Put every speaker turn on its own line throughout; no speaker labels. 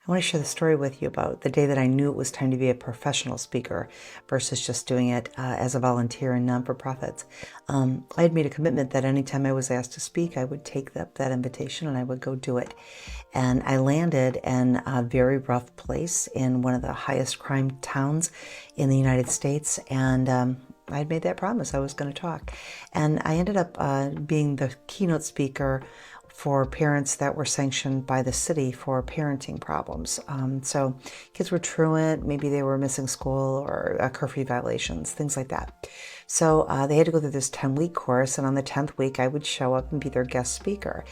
I want to share the story with you about the day that I knew it was time to be a professional speaker versus just doing it as a volunteer in non-for-profits. I had made a commitment that anytime I was asked to speak, I would take that invitation and I would go do it. And I landed in a very rough place in one of the highest crime towns in the United States. And I'd made that promise I was going to talk. And I ended up being the keynote speaker for parents that were sanctioned by the city for parenting problems. So kids were truant, maybe they were missing school or curfew violations, things like that. So they had to go through this 10-week course, and on the 10th week, I would show up and be their guest speaker.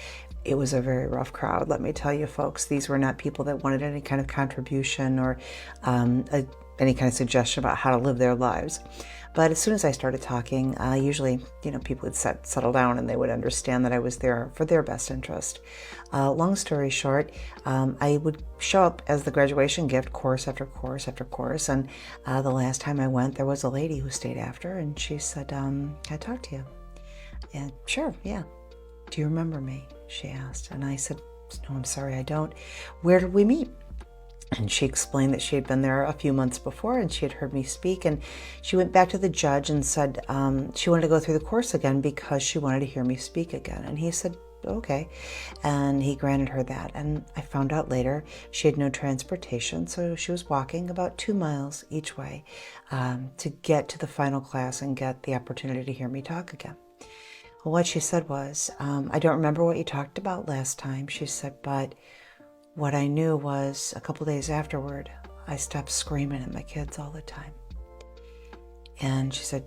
It was a very rough crowd, let me tell you, folks. These were not people that wanted any kind of contribution or any kind of suggestion about how to live their lives. But as soon as I started talking, usually, people would settle down and they would understand that I was there for their best interest. Long story short, I would show up as the graduation gift, course after course after course. And the last time I went, there was a lady who stayed after, and she said, "Can I talk to you?" And sure, yeah. "Do you remember me?" she asked. And I said, "No, I'm sorry, I don't. Where did we meet?" And she explained that she had been there a few months before and she had heard me speak. And she went back to the judge and said she wanted to go through the course again because she wanted to hear me speak again. And he said, "Okay." And he granted her that. And I found out later she had no transportation. So she was walking about 2 miles each way to get to the final class and get the opportunity to hear me talk again. Well, what she said was, "I don't remember what you talked about last time," she said, "but what I knew was a couple days afterward, I stopped screaming at my kids all the time." And she said,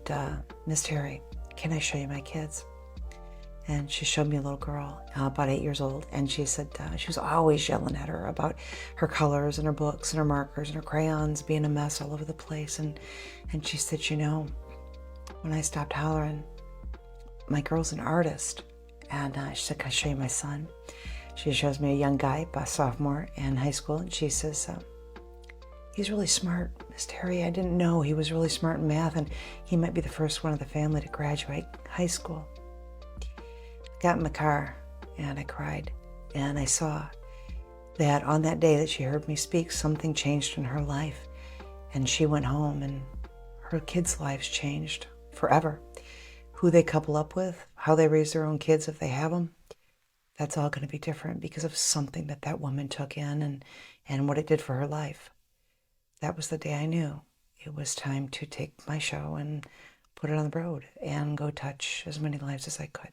"Miss Terry, can I show you my kids?" And she showed me a little girl, about 8 years old. And she said she was always yelling at her about her colors and her books and her markers and her crayons being a mess all over the place. And she said, "When I stopped hollering, my girl's an artist." And she said, "Can I show you my son?" She shows me a young guy, a sophomore in high school, and she says, "He's really smart, Miss Terry. I didn't know he was really smart in math, and he might be the first one of the family to graduate high school." I got in the car, and I cried, and I saw that on that day that she heard me speak, something changed in her life, and she went home, and her kids' lives changed forever. Who they couple up with, how they raise their own kids if they have them, that's all going to be different because of something that woman took in and what it did for her life. That was the day I knew it was time to take my show and put it on the road and go touch as many lives as I could.